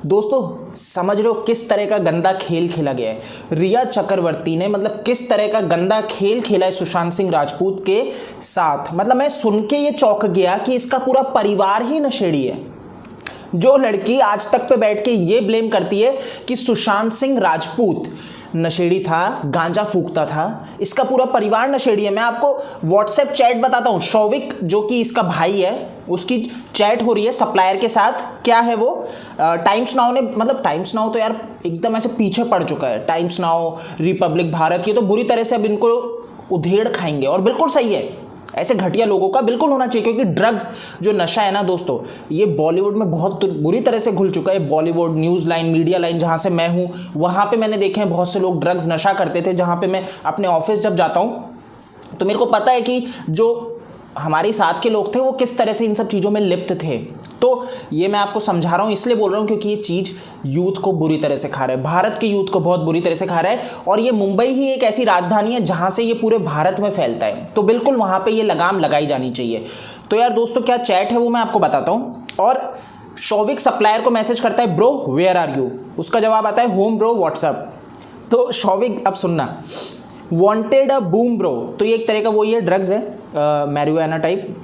दोस्तों समझ रहे हो किस तरह का गंदा खेल खेला गया है। रिया चक्रवर्ती ने मतलब किस तरह का गंदा खेल खेला है सुशांत सिंह राजपूत के साथ। मतलब मैं सुन के ये चौंक गया कि इसका पूरा परिवार ही नशेड़ी है। जो लड़की आज तक पे बैठ के ये ब्लेम करती है कि सुशांत सिंह राजपूत नशेड़ी था, गांजा फूकता था, इसका पूरा परिवार नशेड़ी है। मैं आपको व्हाट्सएप चैट बताता हूँ। शौविक जो कि इसका भाई है, उसकी चैट हो रही है सप्लायर के साथ। क्या है वो, टाइम्स नाउ ने, मतलब टाइम्स नाउ तो यार एकदम ऐसे पीछे पड़ चुका है। टाइम्स नाउ, रिपब्लिक भारत, ये तो बुरी तरह से अब इनको उधेड़ खाएंगे। और बिल्कुल सही है, ऐसे घटिया लोगों का बिल्कुल होना चाहिए, क्योंकि ड्रग्स जो नशा है ना दोस्तों, ये बॉलीवुड में बहुत बुरी तरह से घुल चुका है। Bollywood news line, media line, जहाँ से मैं हूँ वहाँ पे मैंने देखे हैं बहुत से लोग ड्रग्स नशा करते थे। जहाँ पे मैं अपने ऑफिस जब जाता हूँ तो मेरे को पता है कि जो हमारे साथ के लोग थे वो किस तरह से इन सब चीज़ों में लिप्त थे। तो ये मैं आपको समझा रहा हूँ, इसलिए बोल रहा हूँ क्योंकि ये चीज़ यूथ को बुरी तरह से खा रहा है, भारत के यूथ को बहुत बुरी तरह से खा रहा है। और ये मुंबई ही एक ऐसी राजधानी है जहाँ से ये पूरे भारत में फैलता है, तो बिल्कुल वहाँ पे ये लगाम लगाई जानी चाहिए। तो यार दोस्तों क्या चैट है वो मैं आपको बताता हूँ। और शौविक सप्लायर को मैसेज करता है, ब्रो वेयर आर यू। उसका जवाब आता है, होम ब्रो व्हाट्सअप। तो शौविक अब सुनना, वांटेड अ बूम ब्रो, तो ये एक तरह का वही है, ड्रग्स है, marijuana type.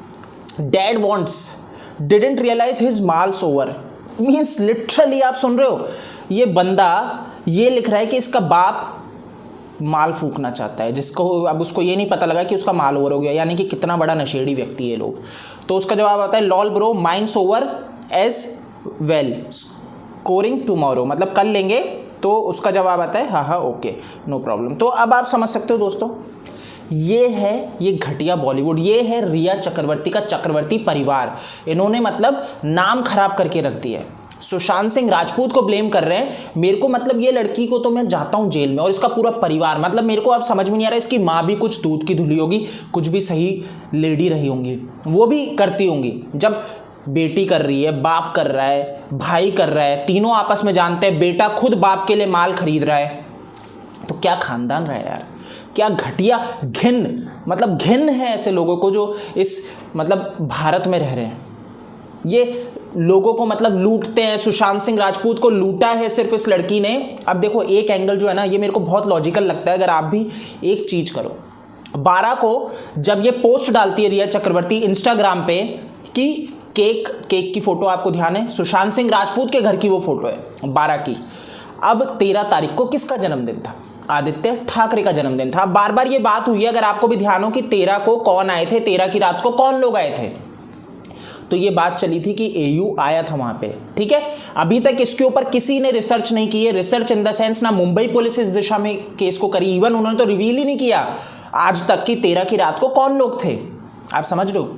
Dad wants, didn't realise his malls over. Means literally आप सुन रहे हो, ये बंदा ये लिख रहा है कि इसका बाप माल फूकना चाहता है, जिसको अब उसको ये नहीं पता लगा कि उसका माल ओवर हो गया। यानी कि कितना बड़ा नशेड़ी व्यक्ति है लोग। तो उसका जवाब आता है, lol bro mine's over as well, scoring tomorrow, मतलब कल लेंगे। तो उसका जवाब आता है, हाँ हाँ ओके नो प्रॉब्लम। तो अब आप समझ सकते हो दोस्तों, ये है ये घटिया बॉलीवुड, ये है रिया चक्रवर्ती का चक्रवर्ती परिवार। इन्होंने मतलब नाम खराब करके रख दिया है। सुशांत सिंह राजपूत को ब्लेम कर रहे हैं। मेरे को मतलब ये लड़की को तो मैं जाता हूँ जेल में, और इसका पूरा परिवार, मतलब मेरे को अब समझ में नहीं आ रहा, इसकी माँ भी कुछ दूध की धुली होगी, कुछ भी सही लेडी रही होंगी, वो भी करती होंगी। जब बेटी कर रही है, बाप कर रहा है, भाई कर रहा है, तीनों आपस में जानते हैं, बेटा खुद बाप के लिए माल खरीद रहा है, तो क्या खानदान रहा है यार, क्या घटिया घिन, मतलब घिन है ऐसे लोगों को जो इस मतलब भारत में रह रहे हैं। ये लोगों को मतलब लूटते हैं। सुशांत सिंह राजपूत को लूटा है सिर्फ इस लड़की ने। अब देखो एक एंगल जो है ना, ये मेरे को बहुत लॉजिकल लगता है। अगर आप भी एक चीज करो, 12 को जब ये पोस्ट डालती है रिया चक्रवर्ती इंस्टाग्राम पे कि केक की फोटो, आपको ध्यान है सुशांत सिंह राजपूत के घर की वो फोटो है 12 की। अब 13 तारीख को किसका जन्मदिन था? आदित्य ठाकरे का जन्मदिन था। बार बार ये बात हुई है, अगर आपको भी ध्यान हो, कि 13 को कौन आए थे, 13 की रात को कौन लोग आए थे। तो ये बात चली थी कि एयू आया था वहां पे, ठीक है। अभी तक इसके ऊपर किसी ने रिसर्च नहीं की है। रिसर्च इन द सेंस, ना मुंबई पुलिस इस दिशा में केस को करी, इवन उन्होंने तो रिवील ही नहीं किया आज तक कि 13 की रात को कौन लोग थे। आप समझ रहे हो।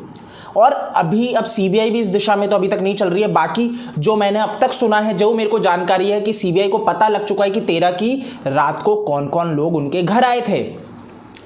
और अभी अब सीबीआई भी इस दिशा में तो अभी तक नहीं चल रही है। बाकी जो मैंने अब तक सुना है, जो मेरे को जानकारी है, कि सीबीआई को पता लग चुका है कि 13 की रात को कौन कौन लोग उनके घर आए थे।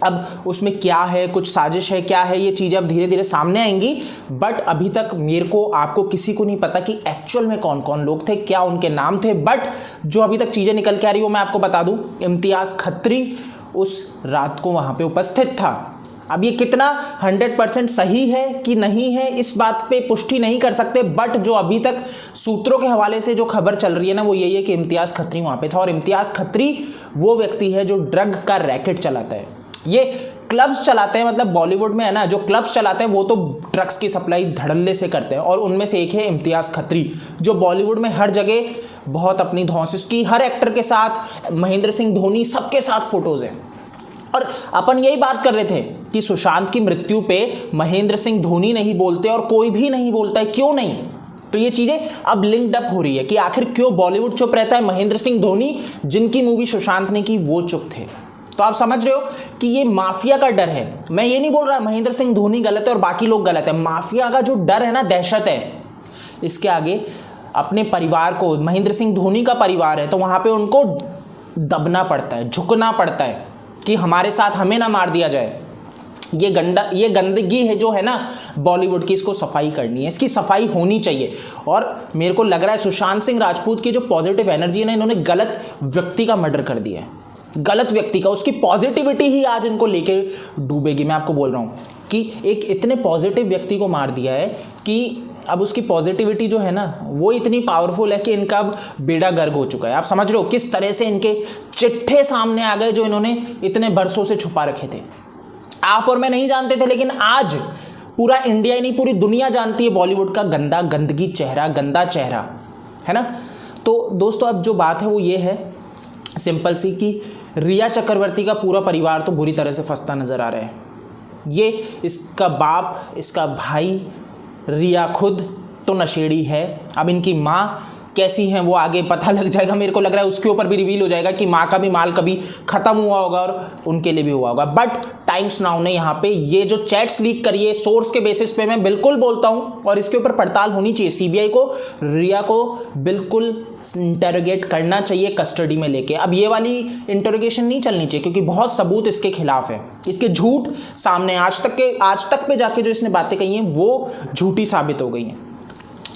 अब उसमें क्या है, कुछ साजिश है, क्या है, ये चीज़ें अब धीरे धीरे सामने आएंगी। बट अभी तक मेरे को, आपको किसी को नहीं पता कि एक्चुअल में कौन कौन लोग थे, क्या उनके नाम थे। बट जो अभी तक चीज़ें निकल के आ रही हो मैं आपको बता दूं, इम्तियाज़ खत्री उस रात को वहाँ पे उपस्थित था। अब ये कितना 100% सही है कि नहीं है, इस बात पे पुष्टि नहीं कर सकते। बट जो अभी तक सूत्रों के हवाले से जो खबर चल रही है ना, वो यही है कि इम्तियाज़ खत्री वहाँ पे था। और इम्तियाज़ खत्री वो व्यक्ति है जो ड्रग का रैकेट चलाता है। ये क्लब्स चलाते हैं, मतलब बॉलीवुड में है ना, जो क्लब्स चलाते हैं वो तो ड्रग्स की सप्लाई धड़ल्ले से करते हैं। और उनमें से एक है इम्तियाज़ खत्री, जो बॉलीवुड में हर जगह बहुत अपनी धौंस, उसकी हर एक्टर के साथ, महेंद्र सिंह धोनी सबके साथ फोटोज हैं। और अपन यही बात कर रहे थे कि सुशांत की मृत्यु पे महेंद्र सिंह धोनी नहीं बोलते और कोई भी नहीं बोलता है, क्यों नहीं। तो ये चीजें अब लिंक्ड अप हो रही है कि आखिर क्यों बॉलीवुड चुप रहता है। महेंद्र सिंह धोनी, जिनकी मूवी सुशांत ने की, वो चुप थे। तो आप समझ रहे हो कि ये माफिया का डर है। मैं ये नहीं बोल रहा महेंद्र सिंह धोनी गलत है और बाकी लोग गलत है। माफिया का जो डर है ना, दहशत है, इसके आगे अपने परिवार को, महेंद्र सिंह धोनी का परिवार है तो वहां पे उनको दबना पड़ता है, झुकना पड़ता है कि हमारे साथ हमें ना मार दिया जाए। ये गंदगी है जो है ना बॉलीवुड की, इसको सफाई करनी है, इसकी सफाई होनी चाहिए। और मेरे को लग रहा है सुशांत सिंह राजपूत की जो पॉजिटिव एनर्जी है ना, इन्होंने गलत व्यक्ति का मर्डर कर दिया है, गलत व्यक्ति का। उसकी पॉजिटिविटी ही आज इनको लेके डूबेगी। मैं आपको बोल रहा हूँ कि एक इतने पॉजिटिव व्यक्ति को मार दिया है कि अब उसकी पॉजिटिविटी जो है ना वो इतनी पावरफुल है कि इनका अब बेड़ा गर्क हो चुका है। आप समझ रहे हो किस तरह से इनके चिट्ठे सामने आ गए जो इन्होंने इतने बरसों से छुपा रखे थे। आप और मैं नहीं जानते थे, लेकिन आज पूरा इंडिया ही नहीं पूरी दुनिया जानती है बॉलीवुड का गंदगी चेहरा, गंदा चेहरा, है ना। तो दोस्तों अब जो बात है वो ये है सिंपल सी कि रिया चक्रवर्ती का पूरा परिवार तो बुरी तरह से फंसता नजर आ रहा है। ये इसका बाप, इसका भाई, रिया खुद तो नशेड़ी है। अब इनकी माँ कैसी हैं वो आगे पता लग जाएगा। मेरे को लग रहा है उसके ऊपर भी रिवील हो जाएगा कि माँ का भी माल कभी खत्म हुआ होगा और उनके लिए भी हुआ होगा। बट टाइम्स नाउ ने यहाँ पे ये जो चैट्स लीक करी है सोर्स के बेसिस पे मैं बिल्कुल बोलता हूँ और इसके ऊपर पड़ताल होनी चाहिए। सीबीआई को रिया को बिल्कुल इंटेरोगेट करना चाहिए कस्टडी में लेके। अब ये वाली इंटरोगेशन नहीं चलनी चाहिए क्योंकि बहुत सबूत इसके खिलाफ है। इसके झूठ सामने आज तक पे जाके जो इसने बातें कही हैं वो झूठी साबित हो गई हैं।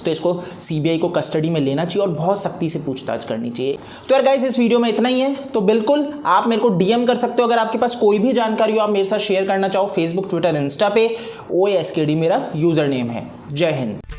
तो इसको सीबीआई को कस्टडी में लेना चाहिए और बहुत सख्ती से पूछताछ करनी चाहिए। तो यार गाइस इस वीडियो में इतना ही है। तो बिल्कुल आप मेरे को डीएम कर सकते हो अगर आपके पास कोई भी जानकारी हो, आप मेरे साथ शेयर करना चाहो फेसबुक, ट्विटर, इंस्टा पे। OASKD मेरा यूजर नेम है। जय हिंद।